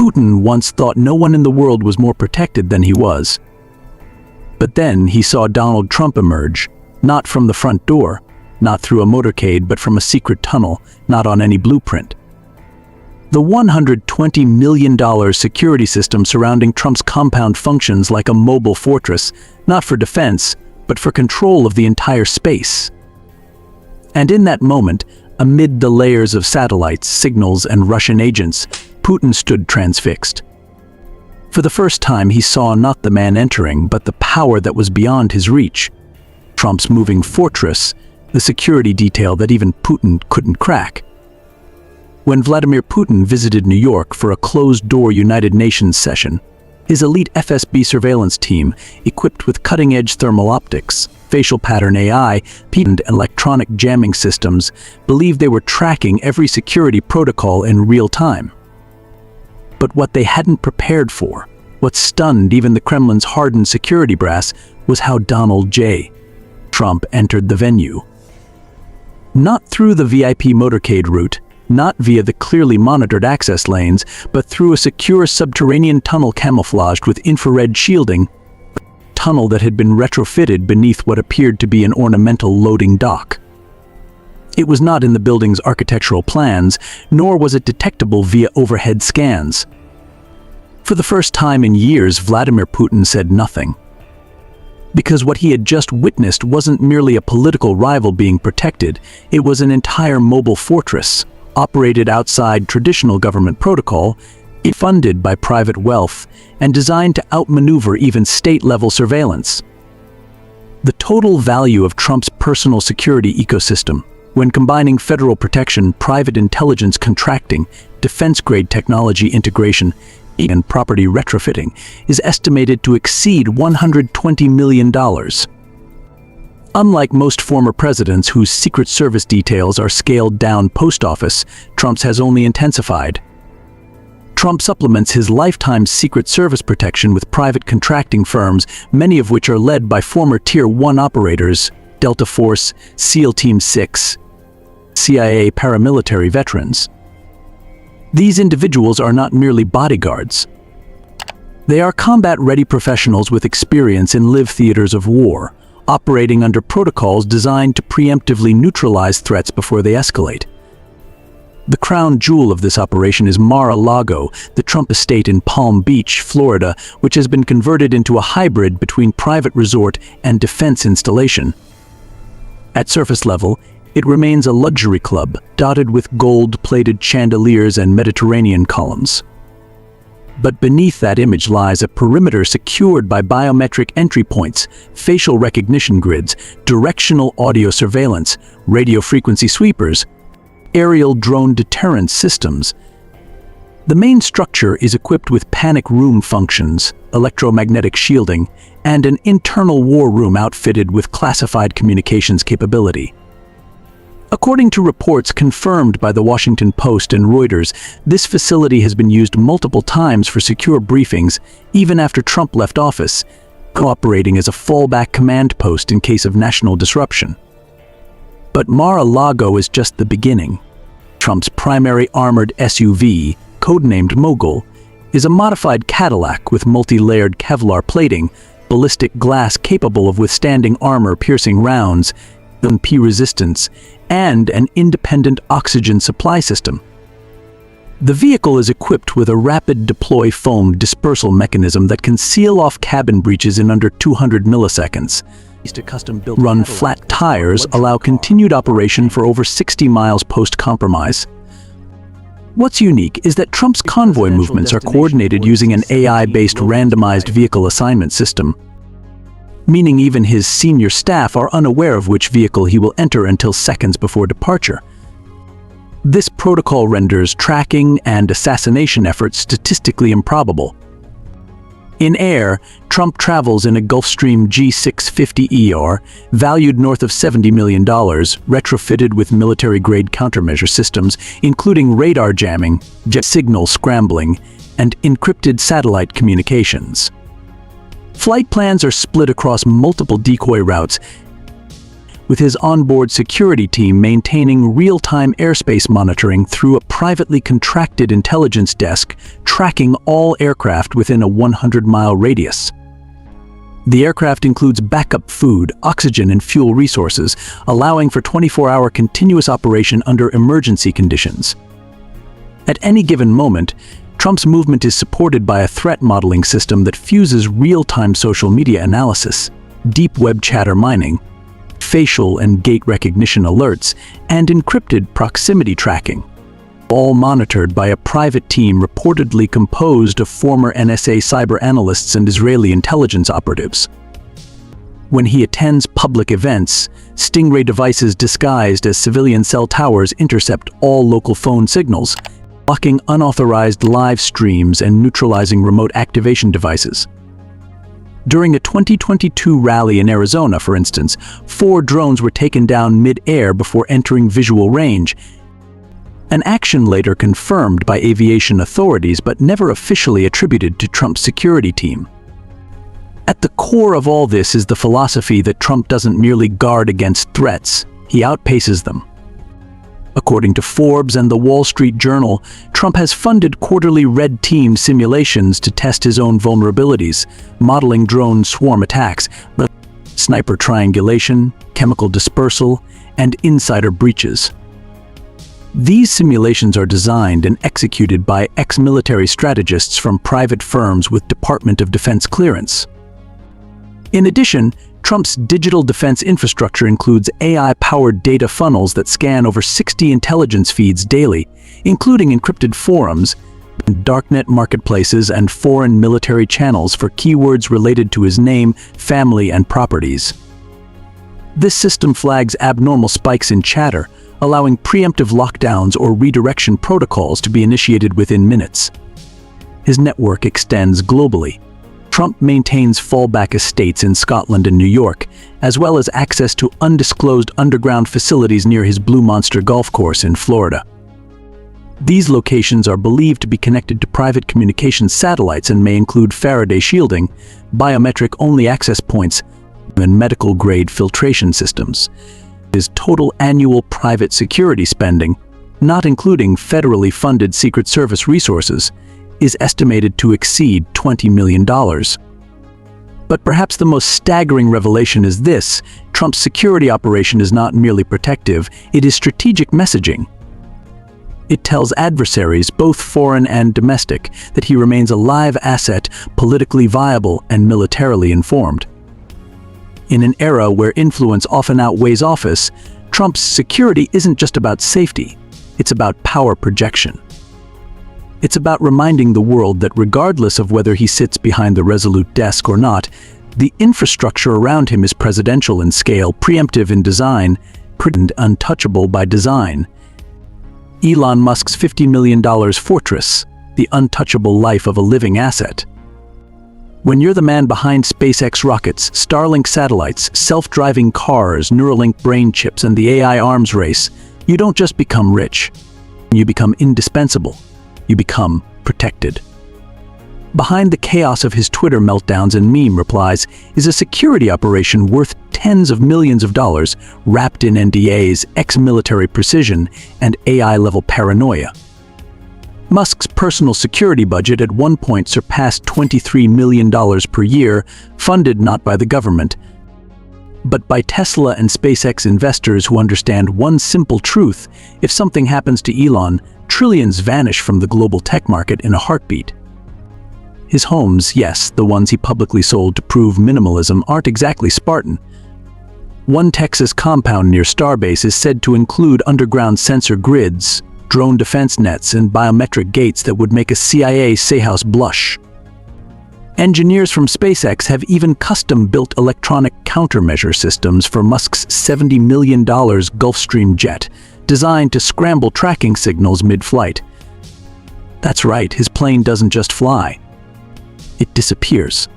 Putin once thought no one in the world was more protected than he was. But then he saw Donald Trump emerge, not from the front door, not through a motorcade, but from a secret tunnel, not on any blueprint. The $120 million security system surrounding Trump's compound functions like a mobile fortress, not for defense, but for control of the entire space. And in that moment, amid the layers of satellites, signals, and Russian agents, Putin stood transfixed. For the first time, he saw not the man entering, but the power that was beyond his reach. Trump's moving fortress, the security detail that even Putin couldn't crack. When Vladimir Putin visited New York for a closed-door United Nations session, his elite FSB surveillance team, equipped with cutting-edge thermal optics, facial pattern AI, and electronic jamming systems, believed they were tracking every security protocol in real time. But what they hadn't prepared for, what stunned even the Kremlin's hardened security brass, was how Donald J. Trump entered the venue. Not through the VIP motorcade route, not via the clearly monitored access lanes, but through a secure subterranean tunnel camouflaged with infrared shielding, a tunnel that had been retrofitted beneath what appeared to be an ornamental loading dock. It was not in the building's architectural plans, nor was it detectable via overhead scans. For the first time in years, Vladimir Putin said nothing. Because what he had just witnessed wasn't merely a political rival being protected, it was an entire mobile fortress, operated outside traditional government protocol, funded by private wealth, and designed to outmaneuver even state-level surveillance. The total value of Trump's personal security ecosystem, when combining federal protection, private intelligence contracting, defense-grade technology integration, and property retrofitting, is estimated to exceed $120 million. Unlike most former presidents whose Secret Service details are scaled down post office, Trump's has only intensified. Trump supplements his lifetime Secret Service protection with private contracting firms, many of which are led by former Tier 1 operators, Delta Force, SEAL Team 6, CIA paramilitary veterans. These individuals are not merely bodyguards. They are combat-ready professionals with experience in live theaters of war, operating under protocols designed to preemptively neutralize threats before they escalate. The crown jewel of this operation is Mar-a-Lago, the Trump estate in Palm Beach, Florida, which has been converted into a hybrid between private resort and defense installation. At surface level, it remains a luxury club, dotted with gold-plated chandeliers and Mediterranean columns. But beneath that image lies a perimeter secured by biometric entry points, facial recognition grids, directional audio surveillance, radio frequency sweepers, aerial drone deterrence systems. The main structure is equipped with panic room functions, electromagnetic shielding, and an internal war room outfitted with classified communications capability. According to reports confirmed by the Washington Post and Reuters, this facility has been used multiple times for secure briefings, even after Trump left office, cooperating as a fallback command post in case of national disruption. But Mar-a-Lago is just the beginning. Trump's primary armored SUV, codenamed Mogul, is a modified Cadillac with multi-layered Kevlar plating, ballistic glass capable of withstanding armor-piercing rounds, EMP resistance, and an independent oxygen supply system. The vehicle is equipped with a rapid deploy foam dispersal mechanism that can seal off cabin breaches in under 200 milliseconds. Run flat tires allow continued operation for over 60 miles post-compromise. What's unique is that Trump's convoy movements are coordinated using an AI-based randomized vehicle assignment system, meaning even his senior staff are unaware of which vehicle he will enter until seconds before departure. This protocol renders tracking and assassination efforts statistically improbable. In air, Trump travels in a Gulfstream G650ER, valued north of $70 million, retrofitted with military-grade countermeasure systems, including radar jamming, jet signal scrambling, and encrypted satellite communications. Flight plans are split across multiple decoy routes, with his onboard security team maintaining real-time airspace monitoring through a privately contracted intelligence desk tracking all aircraft within a 100-mile radius. The aircraft includes backup food, oxygen, and fuel resources, allowing for 24-hour continuous operation under emergency conditions. At any given moment, Trump's movement is supported by a threat modeling system that fuses real-time social media analysis, deep web chatter mining, facial and gait recognition alerts, and encrypted proximity tracking, all monitored by a private team reportedly composed of former NSA cyber analysts and Israeli intelligence operatives. When he attends public events, Stingray devices disguised as civilian cell towers intercept all local phone signals, blocking unauthorized live streams and neutralizing remote activation devices. During a 2022 rally in Arizona, for instance, 4 drones were taken down mid-air before entering visual range, an action later confirmed by aviation authorities but never officially attributed to Trump's security team. At the core of all this is the philosophy that Trump doesn't merely guard against threats, he outpaces them. According to Forbes and the Wall Street Journal, Trump has funded quarterly red team simulations to test his own vulnerabilities, modeling drone swarm attacks, sniper triangulation, chemical dispersal, and insider breaches. These simulations are designed and executed by ex-military strategists from private firms with Department of Defense clearance. In addition, Trump's digital defense infrastructure includes AI-powered data funnels that scan over 60 intelligence feeds daily, including encrypted forums, darknet marketplaces, and foreign military channels for keywords related to his name, family, and properties. This system flags abnormal spikes in chatter, allowing preemptive lockdowns or redirection protocols to be initiated within minutes. His network extends globally. Trump maintains fallback estates in Scotland and New York, as well as access to undisclosed underground facilities near his Blue Monster golf course in Florida. These locations are believed to be connected to private communications satellites and may include Faraday shielding, biometric-only access points, and medical-grade filtration systems. His total annual private security spending, not including federally funded Secret Service resources, is estimated to exceed $20 million. But perhaps the most staggering revelation is this: Trump's security operation is not merely protective, it is strategic messaging. It tells adversaries, both foreign and domestic, that he remains a live asset, politically viable and militarily informed. In an era where influence often outweighs office, Trump's security isn't just about safety, it's about power projection. It's about reminding the world that regardless of whether he sits behind the resolute desk or not, the infrastructure around him is presidential in scale, preemptive in design, and untouchable by design. Elon Musk's $50 million fortress, the untouchable life of a living asset. When you're the man behind SpaceX rockets, Starlink satellites, self-driving cars, Neuralink brain chips, and the AI arms race, you don't just become rich. You become indispensable. You become protected. Behind the chaos of his Twitter meltdowns and meme replies is a security operation worth tens of millions of dollars, wrapped in NDAs, ex-military precision, and AI-level paranoia. Musk's personal security budget at one point surpassed $23 million per year, funded not by the government, but by Tesla and SpaceX investors who understand one simple truth: if something happens to Elon, trillions vanish from the global tech market in a heartbeat. His homes, yes, the ones he publicly sold to prove minimalism, aren't exactly Spartan. One Texas compound near Starbase is said to include underground sensor grids, drone defense nets, and biometric gates that would make a CIA Sayhouse blush. Engineers from SpaceX have even custom-built electronic countermeasure systems for Musk's $70 million Gulfstream jet, designed to scramble tracking signals mid-flight. That's right, his plane doesn't just fly. It disappears.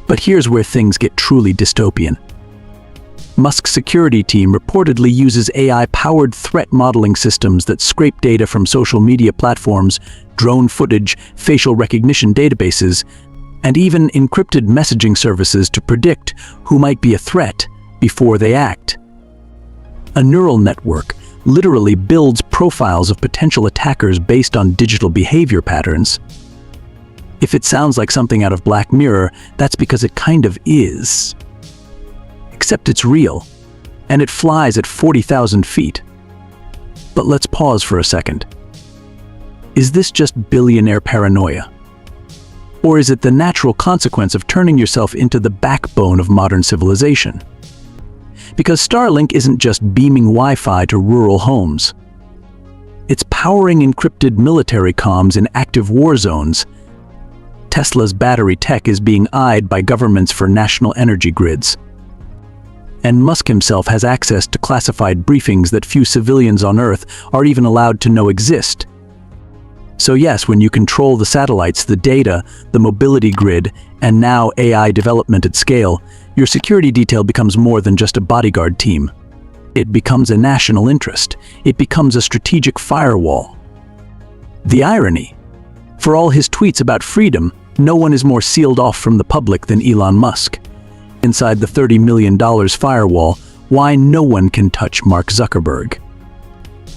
But here's where things get truly dystopian. Musk's security team reportedly uses AI-powered threat modeling systems that scrape data from social media platforms, drone footage, facial recognition databases, and even encrypted messaging services to predict who might be a threat before they act. A neural network literally builds profiles of potential attackers based on digital behavior patterns. If it sounds like something out of Black Mirror, that's because it kind of is. Except it's real, and it flies at 40,000 feet. But let's pause for a second. Is this just billionaire paranoia? Or is it the natural consequence of turning yourself into the backbone of modern civilization? Because Starlink isn't just beaming Wi-Fi to rural homes. It's powering encrypted military comms in active war zones. Tesla's battery tech is being eyed by governments for national energy grids. And Musk himself has access to classified briefings that few civilians on Earth are even allowed to know exist. So yes, when you control the satellites, the data, the mobility grid, and now AI development at scale, your security detail becomes more than just a bodyguard team. It becomes a national interest. It becomes a strategic firewall. The irony: for all his tweets about freedom, no one is more sealed off from the public than Elon Musk. Inside the $30 million firewall, why no one can touch Mark Zuckerberg.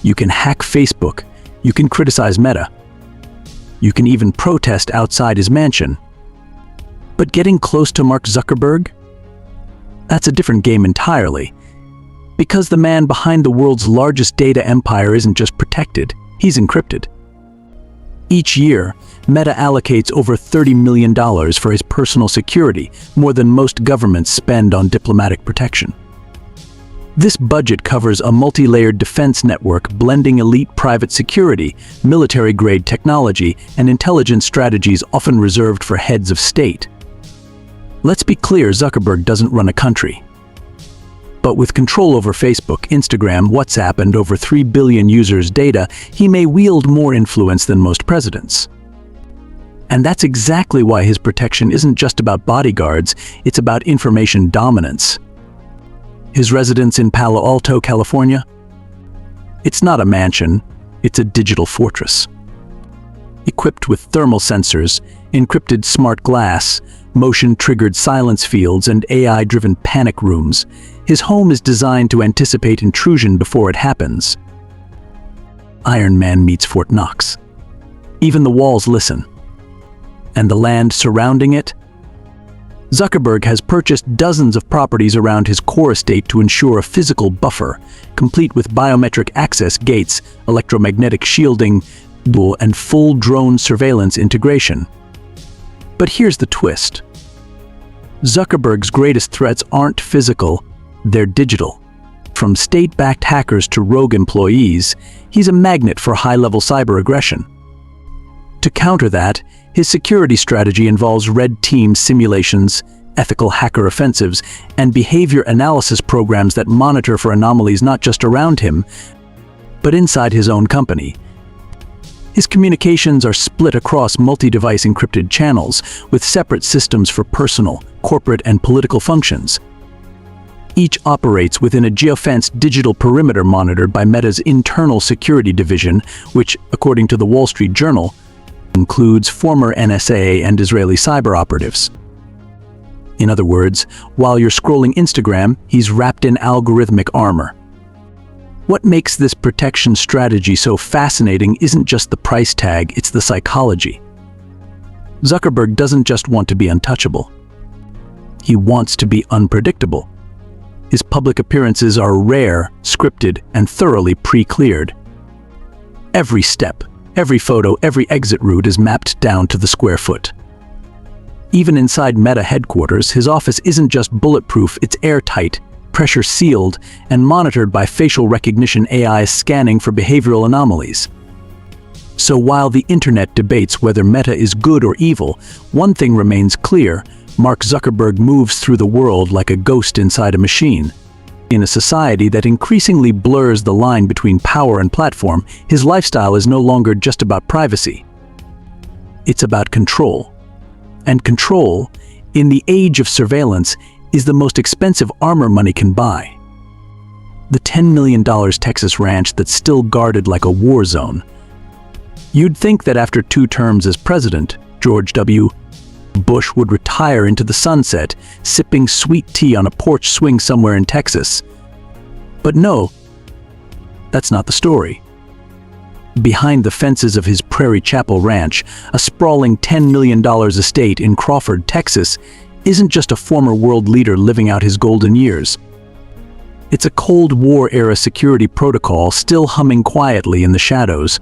You can hack Facebook. You can criticize Meta. You can even protest outside his mansion. But getting close to Mark Zuckerberg? That's a different game entirely. Because the man behind the world's largest data empire isn't just protected, he's encrypted. Each year, Meta allocates over $30 million for his personal security, more than most governments spend on diplomatic protection. This budget covers a multi-layered defense network blending elite private security, military-grade technology, and intelligence strategies often reserved for heads of state. Let's be clear, Zuckerberg doesn't run a country. But with control over Facebook, Instagram, WhatsApp, and over 3 billion users' data, he may wield more influence than most presidents. And that's exactly why his protection isn't just about bodyguards, it's about information dominance. His residence in Palo Alto, California? It's not a mansion, it's a digital fortress. Equipped with thermal sensors, encrypted smart glass, motion-triggered silence fields, and AI-driven panic rooms, his home is designed to anticipate intrusion before it happens. Iron Man meets Fort Knox. Even the walls listen. And the land surrounding it? Zuckerberg has purchased dozens of properties around his core estate to ensure a physical buffer, complete with biometric access gates, electromagnetic shielding, and full drone surveillance integration. But here's the twist. Zuckerberg's greatest threats aren't physical, they're digital. From state-backed hackers to rogue employees, he's a magnet for high-level cyber aggression. To counter that, his security strategy involves red team simulations, ethical hacker offensives, and behavior analysis programs that monitor for anomalies not just around him, but inside his own company. His communications are split across multi-device encrypted channels, with separate systems for personal, corporate, and political functions. Each operates within a geofenced digital perimeter monitored by Meta's internal security division, which, according to the Wall Street Journal, includes former NSA and Israeli cyber operatives. In other words, while you're scrolling Instagram, he's wrapped in algorithmic armor. What makes this protection strategy so fascinating isn't just the price tag, it's the psychology. Zuckerberg doesn't just want to be untouchable. He wants to be unpredictable. His public appearances are rare, scripted, and thoroughly pre-cleared. Every step, every photo, every exit route is mapped down to the square foot. Even inside Meta headquarters, his office isn't just bulletproof, it's airtight, pressure-sealed, and monitored by facial recognition AI scanning for behavioral anomalies. So while the internet debates whether Meta is good or evil, one thing remains clear: Mark Zuckerberg moves through the world like a ghost inside a machine. In a society that increasingly blurs the line between power and platform, his lifestyle is no longer just about privacy. It's about control. And control, in the age of surveillance, is the most expensive armor money can buy. The $10 million Texas ranch that's still guarded like a war zone. You'd think that after 2 terms as president, George W. Bush would retire into the sunset, sipping sweet tea on a porch swing somewhere in Texas. But no, That's not the story. Behind the fences of his Prairie Chapel Ranch, a sprawling $10 million estate in Crawford, Texas, isn't just a former world leader living out his golden years. It's a Cold War-era security protocol still humming quietly in the shadows.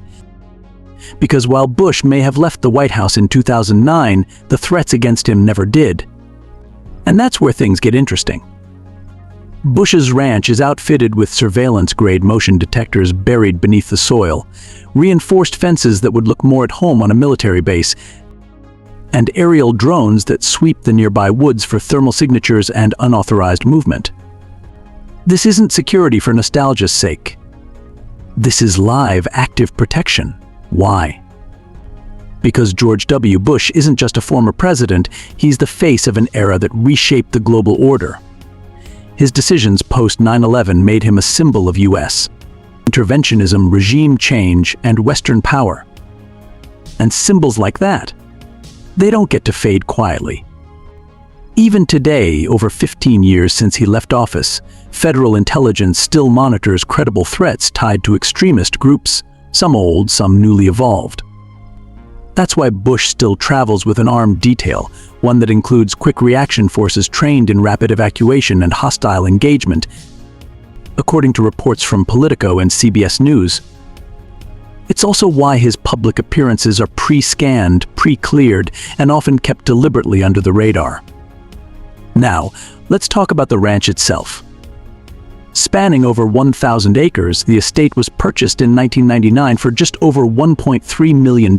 Because while Bush may have left the White House in 2009, the threats against him never did. And that's where things get interesting. Bush's ranch is outfitted with surveillance-grade motion detectors buried beneath the soil, reinforced fences that would look more at home on a military base, and aerial drones that sweep the nearby woods for thermal signatures and unauthorized movement. This isn't security for nostalgia's sake. This is live, active protection. Why? Because George W. Bush isn't just a former president, he's the face of an era that reshaped the global order. His decisions post 9/11 made him a symbol of U.S. interventionism, regime change, and Western power. And symbols like that, they don't get to fade quietly. Even today, over 15 years since he left office, federal intelligence still monitors credible threats tied to extremist groups, some old, some newly evolved. That's why Bush still travels with an armed detail, one that includes quick reaction forces trained in rapid evacuation and hostile engagement, according to reports from Politico and CBS News. It's also why his public appearances are pre-scanned, pre-cleared, and often kept deliberately under the radar. Now, let's talk about the ranch itself. Spanning over 1,000 acres, the estate was purchased in 1999 for just over $1.3 million,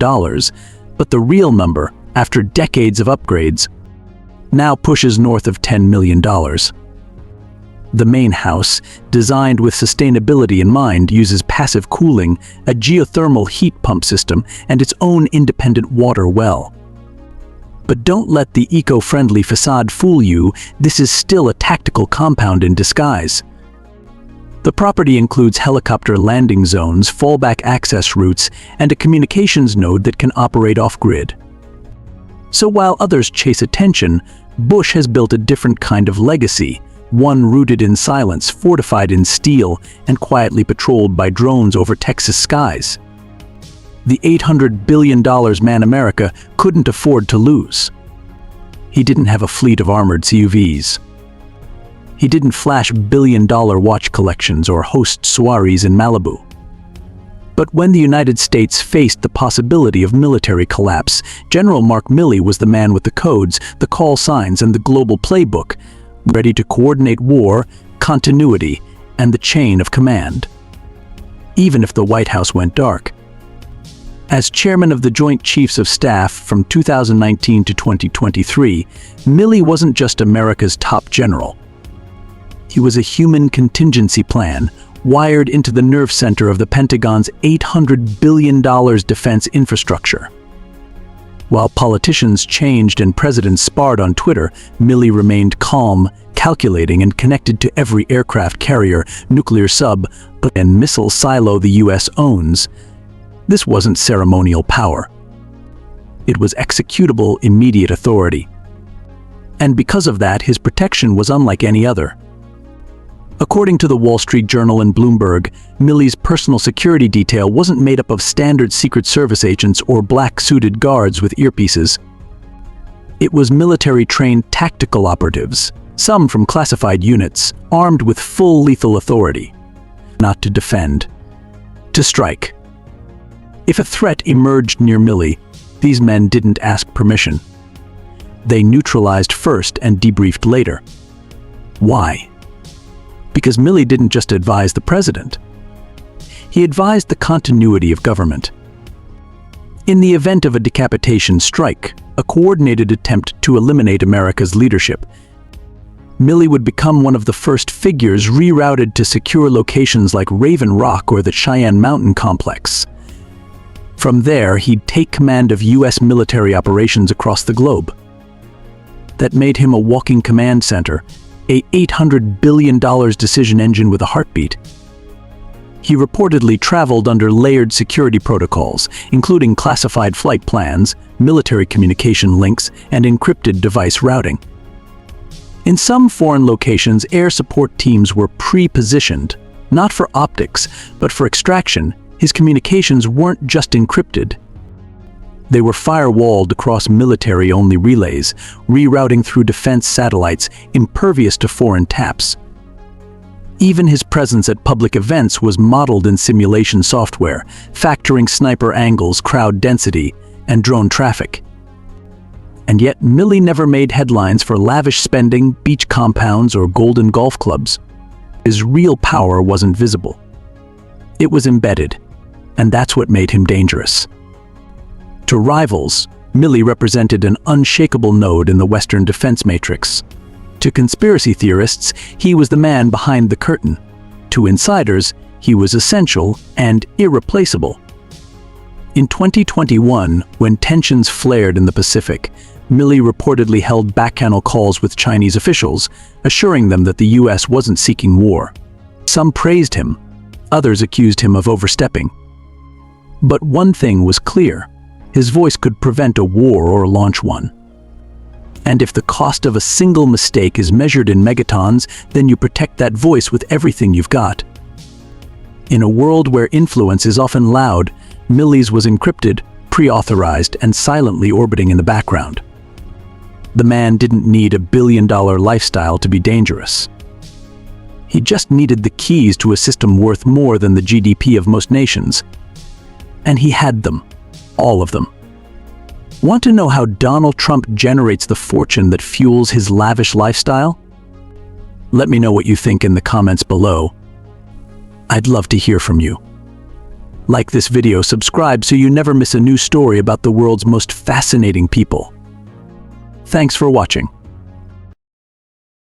but the real number, after decades of upgrades, now pushes north of $10 million. The main house, designed with sustainability in mind, uses passive cooling, a geothermal heat pump system, and its own independent water well. But don't let the eco-friendly facade fool you, this is still a tactical compound in disguise. The property includes helicopter landing zones, fallback access routes, and a communications node that can operate off-grid. So while others chase attention, Bush has built a different kind of legacy, one rooted in silence, fortified in steel, and quietly patrolled by drones over Texas skies. The $800 billion man America couldn't afford to lose. He didn't have a fleet of armored CUVs. He didn't flash billion-dollar watch collections or host soirees in Malibu. But when the United States faced the possibility of military collapse, General Mark Milley was the man with the codes, the call signs, and the global playbook, ready to coordinate war, continuity, and the chain of command. Even if the White House went dark. As chairman of the Joint Chiefs of Staff from 2019 to 2023, Milley wasn't just America's top general. He was a human contingency plan, wired into the nerve center of the Pentagon's $800 billion defense infrastructure. While politicians changed and presidents sparred on Twitter, Milley remained calm, calculating, and connected to every aircraft carrier, nuclear sub, and missile silo the U.S. owns. This wasn't ceremonial power. It was executable, immediate authority. And because of that, his protection was unlike any other. According to the Wall Street Journal and Bloomberg, Milley's personal security detail wasn't made up of standard Secret Service agents or black-suited guards with earpieces. It was military-trained tactical operatives, some from classified units, armed with full lethal authority. Not to defend, to strike. If a threat emerged near Milley, these men didn't ask permission. They neutralized first and debriefed later. Why? Because Milley didn't just advise the president. He advised the continuity of government. In the event of a decapitation strike, a coordinated attempt to eliminate America's leadership, Milley would become one of the first figures rerouted to secure locations like Raven Rock or the Cheyenne Mountain Complex. From there, he'd take command of U.S. military operations across the globe. That made him a walking command center, a $800 billion decision engine with a heartbeat. He reportedly traveled under layered security protocols, including classified flight plans, military communication links, and encrypted device routing. In some foreign locations, air support teams were pre-positioned, Not for optics, but for extraction, his communications weren't just encrypted. They were firewalled across military-only relays, rerouting through defense satellites impervious to foreign taps. Even his presence at public events was modeled in simulation software, factoring sniper angles, crowd density, and drone traffic. And yet, Milley never made headlines for lavish spending, beach compounds, or golden golf clubs. His real power wasn't visible. It was embedded, and that's what made him dangerous. To rivals, Milley represented an unshakable node in the Western defense matrix. To conspiracy theorists, he was the man behind the curtain. To insiders, he was essential and irreplaceable. In 2021, when tensions flared in the Pacific, Milley reportedly held back-channel calls with Chinese officials, assuring them that the US wasn't seeking war. Some praised him, others accused him of overstepping. But one thing was clear: his voice could prevent a war or launch one. And if the cost of a single mistake is measured in megatons, then you protect that voice with everything you've got. In a world where influence is often loud, Milley's was encrypted, pre-authorized, and silently orbiting in the background. The man didn't need a billion-dollar lifestyle to be dangerous. He just needed the keys to a system worth more than the GDP of most nations. And he had them, all of them. Want to know how Donald Trump generates the fortune that fuels his lavish lifestyle? Let me know what you think in the comments below. I'd love to hear from you. Like this video, subscribe so you never miss a new story about the world's most fascinating people. Thanks for watching.